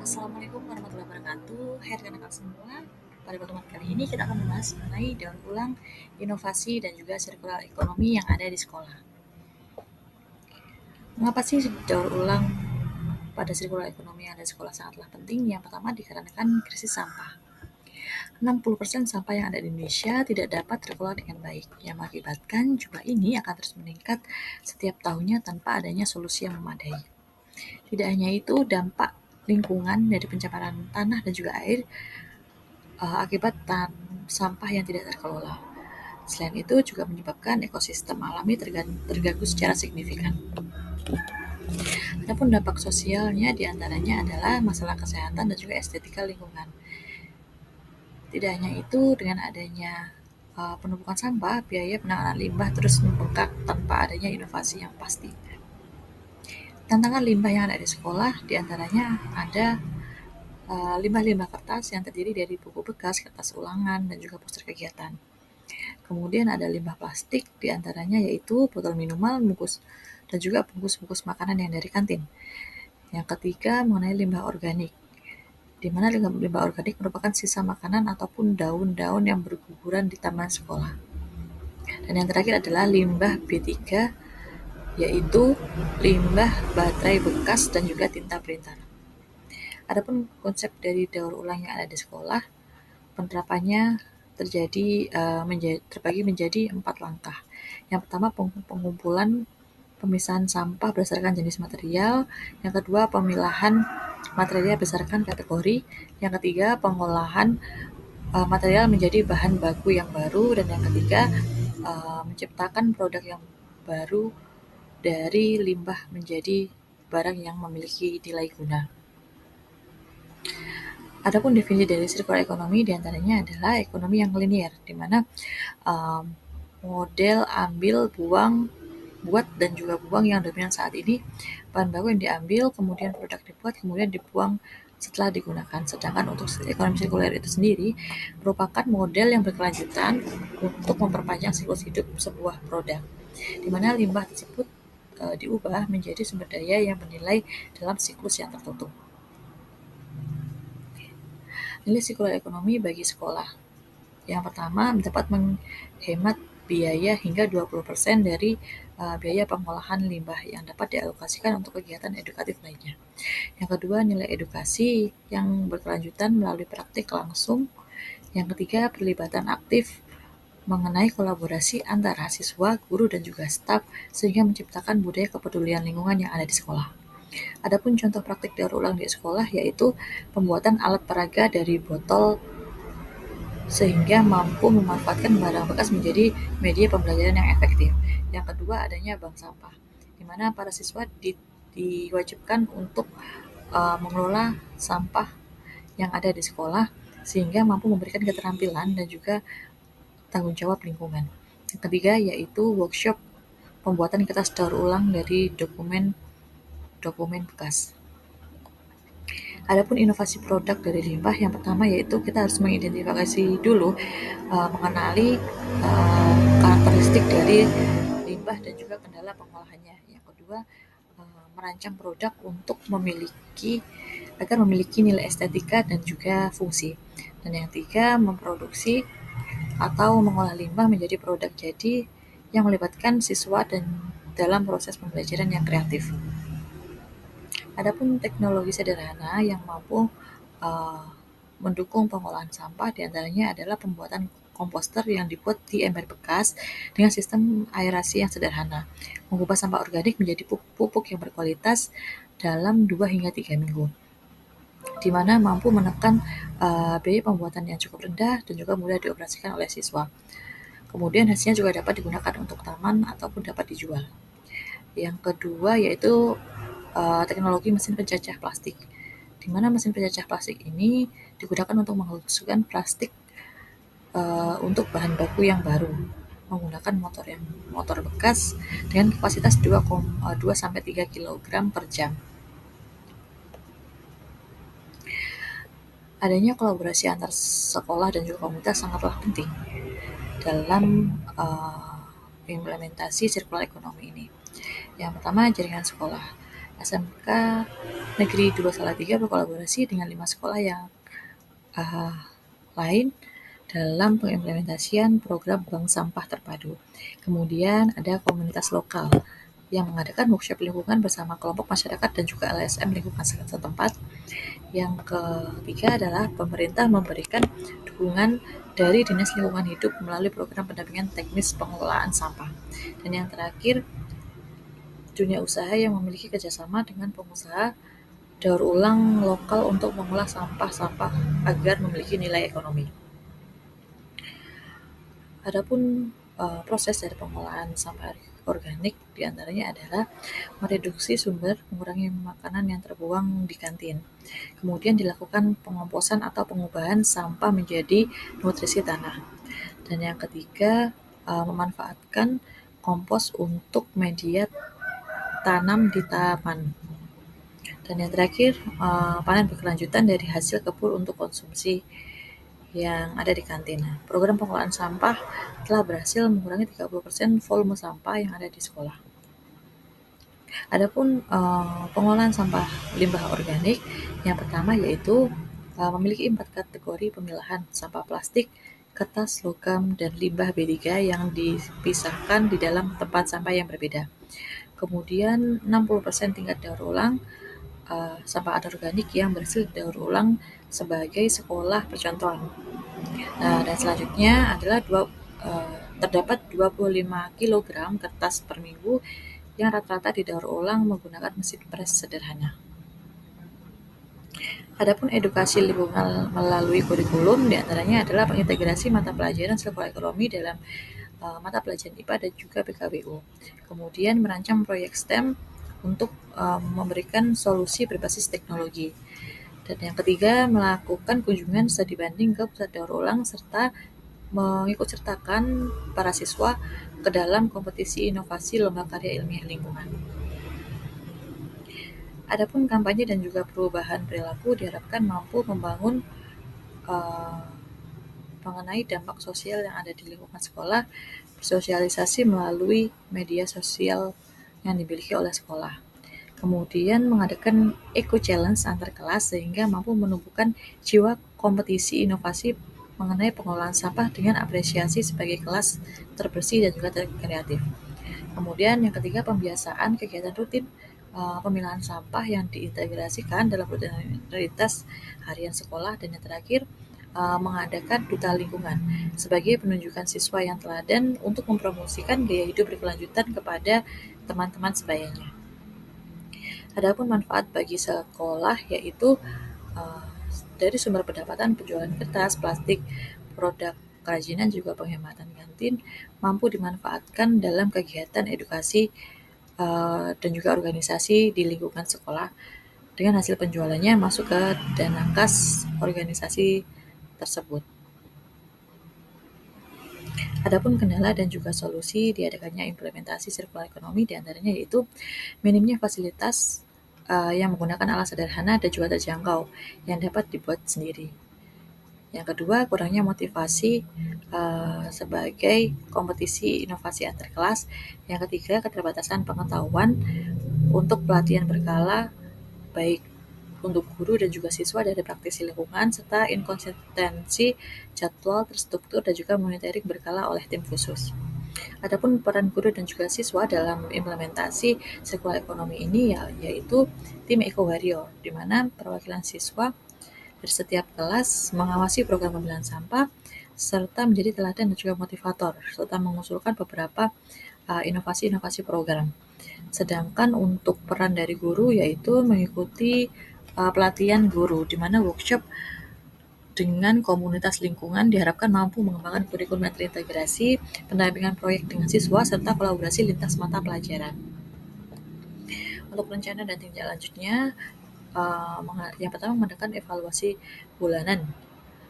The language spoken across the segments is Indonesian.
Assalamualaikum warahmatullahi wabarakatuh. Hai rekan-rekan semua. Pada pertemuan kali ini kita akan membahas mengenai daur ulang, inovasi, dan juga sirkular ekonomi yang ada di sekolah. Mengapa sih daur ulang pada sirkular ekonomi yang ada di sekolah sangatlah penting? Yang pertama dikarenakan krisis sampah. 60% sampah yang ada di Indonesia tidak dapat terkelola dengan baik, yang mengakibatkan jumlah ini akan terus meningkat setiap tahunnya tanpa adanya solusi yang memadai. Tidak hanya itu, dampak lingkungan dari pencemaran tanah dan juga air akibat sampah yang tidak terkelola. Selain itu juga menyebabkan ekosistem alami terganggu secara signifikan. Adapun dampak sosialnya diantaranya adalah masalah kesehatan dan juga estetika lingkungan. Tidak hanya itu, dengan adanya penumpukan sampah, biaya penanganan limbah terus membengkak tanpa adanya inovasi yang pasti. Tantangan limbah yang ada di sekolah diantaranya ada limbah-limbah kertas yang terdiri dari buku bekas, kertas ulangan, dan juga poster kegiatan. Kemudian ada limbah plastik, diantaranya yaitu botol minuman, bungkus, dan juga bungkus-bungkus makanan yang dari kantin. Yang ketiga mengenai limbah organik, di mana limbah organik merupakan sisa makanan ataupun daun-daun yang berguguran di taman sekolah. Dan yang terakhir adalah limbah B3, yaitu limbah baterai bekas dan juga tinta printer. Adapun konsep dari daur ulang yang ada di sekolah, penerapannya terbagi menjadi 4 langkah. Yang pertama pengumpulan pemisahan sampah berdasarkan jenis material, yang kedua pemilahan material berdasarkan kategori, yang ketiga pengolahan material menjadi bahan baku yang baru, dan yang ketiga menciptakan produk yang baru dari limbah menjadi barang yang memiliki nilai guna. Adapun definisi dari sirkular ekonomi diantaranya adalah ekonomi yang linear, di mana model ambil, buat, dan juga buang yang dominan saat ini. Bahan baku yang diambil, kemudian produk dibuat, kemudian dibuang setelah digunakan. Sedangkan untuk ekonomi sirkular itu sendiri merupakan model yang berkelanjutan untuk memperpanjang siklus hidup sebuah produk, di mana limbah tersebut diubah menjadi sumber daya yang bernilai dalam siklus yang tertutup. Nilai sirkular ekonomi bagi sekolah. Yang pertama, dapat menghemat biaya hingga 20% dari biaya pengolahan limbah yang dapat dialokasikan untuk kegiatan edukatif lainnya. Yang kedua, nilai edukasi yang berkelanjutan melalui praktik langsung. Yang ketiga, perlibatan aktif mengenai kolaborasi antara siswa, guru, dan juga staf, sehingga menciptakan budaya kepedulian lingkungan yang ada di sekolah. Adapun contoh praktik daur ulang di sekolah yaitu pembuatan alat peraga dari botol sehingga mampu memanfaatkan barang bekas menjadi media pembelajaran yang efektif. Yang kedua, adanya bank sampah, di mana para siswa diwajibkan untuk mengelola sampah yang ada di sekolah sehingga mampu memberikan keterampilan dan juga tanggung jawab lingkungan. Yang ketiga yaitu workshop pembuatan kertas daur ulang dari dokumen bekas. Adapun inovasi produk dari limbah, yang pertama yaitu kita harus mengidentifikasi dulu, mengenali karakteristik dari limbah dan juga kendala pengolahannya. Yang kedua, merancang produk untuk agar memiliki nilai estetika dan juga fungsi. Dan yang ketiga, memproduksi atau mengolah limbah menjadi produk jadi yang melibatkan siswa dan dalam proses pembelajaran yang kreatif. Adapun teknologi sederhana yang mampu mendukung pengolahan sampah diantaranya adalah pembuatan komposter yang dibuat di ember bekas dengan sistem aerasi yang sederhana, mengubah sampah organik menjadi pupuk yang berkualitas dalam 2 hingga 3 minggu, di mana mampu menekan biaya pembuatan yang cukup rendah dan juga mudah dioperasikan oleh siswa. Kemudian hasilnya juga dapat digunakan untuk taman ataupun dapat dijual. Yang kedua yaitu teknologi mesin pencacah plastik, di mana mesin pencacah plastik ini digunakan untuk menghaluskan plastik untuk bahan baku yang baru menggunakan motor bekas dengan kapasitas 2-3 kg per jam. Adanya kolaborasi antar sekolah dan juga komunitas sangatlah penting dalam implementasi sirkular ekonomi ini. Yang pertama, jaringan sekolah. SMK Negeri 2 Salatiga berkolaborasi dengan 5 sekolah yang lain dalam pengimplementasian program bank sampah terpadu. Kemudian ada komunitas lokal yang mengadakan workshop lingkungan bersama kelompok masyarakat dan juga LSM lingkungan setempat. Yang ketiga adalah pemerintah memberikan dukungan dari Dinas Lingkungan Hidup melalui program pendampingan teknis pengelolaan sampah. Dan yang terakhir, dunia usaha yang memiliki kerjasama dengan pengusaha daur ulang lokal untuk mengolah sampah-sampah agar memiliki nilai ekonomi. Adapun proses dari pengolahan sampah organik diantaranya adalah mereduksi sumber, mengurangi makanan yang terbuang di kantin. Kemudian dilakukan pengomposan atau pengubahan sampah menjadi nutrisi tanah. Dan yang ketiga, memanfaatkan kompos untuk media tanam di taman. Dan yang terakhir, panen berkelanjutan dari hasil kebun untuk konsumsi yang ada di kantin. Program pengolahan sampah telah berhasil mengurangi 30% volume sampah yang ada di sekolah. Adapun pengolahan sampah limbah organik, yang pertama yaitu memiliki 4 kategori pemilahan: sampah plastik, kertas, logam, dan limbah B3 yang dipisahkan di dalam tempat sampah yang berbeda. Kemudian 60% tingkat daur ulang sampah anorganik yang berhasil daur ulang sebagai sekolah percontohan. Dan selanjutnya adalah terdapat 25 kg kertas per minggu yang rata-rata didaur ulang menggunakan mesin pres sederhana. Adapun edukasi lingkungan melalui kurikulum diantaranya adalah pengintegrasi mata pelajaran sirkular ekonomi dalam mata pelajaran IPA dan juga PKBU. Kemudian merancang proyek STEM untuk memberikan solusi berbasis teknologi. Dan yang ketiga, melakukan kunjungan studi banding ke pusat daur ulang serta mengikut sertakan para siswa ke dalam kompetisi inovasi lomba karya ilmiah lingkungan. Adapun kampanye dan juga perubahan perilaku diharapkan mampu membangun mengenai dampak sosial yang ada di lingkungan sekolah, bersosialisasi melalui media sosial yang dimiliki oleh sekolah. Kemudian mengadakan eco challenge antar kelas sehingga mampu menumbuhkan jiwa kompetisi inovasi mengenai pengolahan sampah dengan apresiasi sebagai kelas terbersih dan juga terkreatif. Kemudian yang ketiga, pembiasaan kegiatan rutin pemilahan sampah yang diintegrasikan dalam rutinitas harian sekolah. Dan yang terakhir, mengadakan duta lingkungan sebagai penunjukan siswa yang teladan untuk mempromosikan gaya hidup berkelanjutan kepada teman-teman sebayanya. Adapun manfaat bagi sekolah yaitu dari sumber pendapatan penjualan kertas, plastik, produk kerajinan, juga penghematan kantin mampu dimanfaatkan dalam kegiatan edukasi dan juga organisasi di lingkungan sekolah dengan hasil penjualannya masuk ke dana kas organisasi tersebut. Adapun kendala dan juga solusi diadakannya implementasi sirkular ekonomi diantaranya yaitu minimnya fasilitas yang menggunakan alat sederhana dan juga terjangkau yang dapat dibuat sendiri. Yang kedua, kurangnya motivasi sebagai kompetisi inovasi antar kelas. Yang ketiga, keterbatasan pengetahuan untuk pelatihan berkala baik untuk guru dan juga siswa dari praktisi lingkungan, serta inkonsistensi jadwal terstruktur dan juga monitoring berkala oleh tim khusus. Adapun peran guru dan juga siswa dalam implementasi sirkular ekonomi ini yaitu tim Eco Warrior, di mana perwakilan siswa dari setiap kelas mengawasi program pemilahan sampah serta menjadi teladan dan juga motivator serta mengusulkan beberapa inovasi-inovasi program. Sedangkan untuk peran dari guru yaitu mengikuti pelatihan guru, di mana workshop dengan komunitas lingkungan diharapkan mampu mengembangkan kurikulum yang terintegrasi, pendampingan proyek dengan siswa, serta kolaborasi lintas mata pelajaran. Untuk rencana dan tindak lanjutnya, yang pertama mengadakan evaluasi bulanan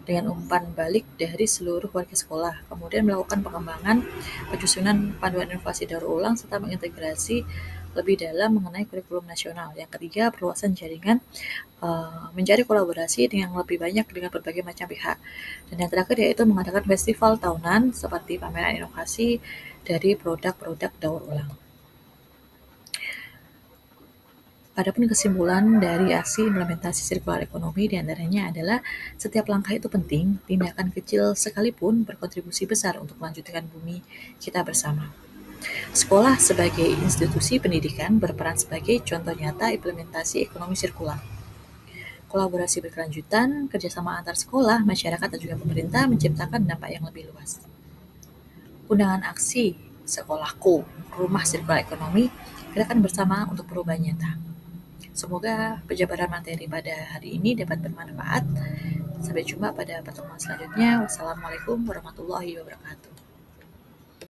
dengan umpan balik dari seluruh warga sekolah, kemudian melakukan pengembangan penyusunan panduan inovasi daur ulang serta mengintegrasi lebih dalam mengenai kurikulum nasional. Yang ketiga, perluasan jaringan, mencari kolaborasi dengan lebih banyak dengan berbagai macam pihak. Dan yang terakhir yaitu mengadakan festival tahunan seperti pameran inovasi dari produk-produk daur ulang. Adapun kesimpulan dari aksi implementasi sirkular ekonomi diantaranya adalah setiap langkah itu penting, tindakan kecil sekalipun berkontribusi besar untuk melanjutkan bumi kita bersama. Sekolah sebagai institusi pendidikan berperan sebagai contoh nyata implementasi ekonomi sirkular. Kolaborasi berkelanjutan, kerjasama antar sekolah, masyarakat, dan juga pemerintah menciptakan dampak yang lebih luas. Undangan aksi sekolahku, rumah sirkular ekonomi, gerakan bersama untuk perubahan nyata. Semoga penjabaran materi pada hari ini dapat bermanfaat. Sampai jumpa pada pertemuan selanjutnya. Wassalamualaikum warahmatullahi wabarakatuh.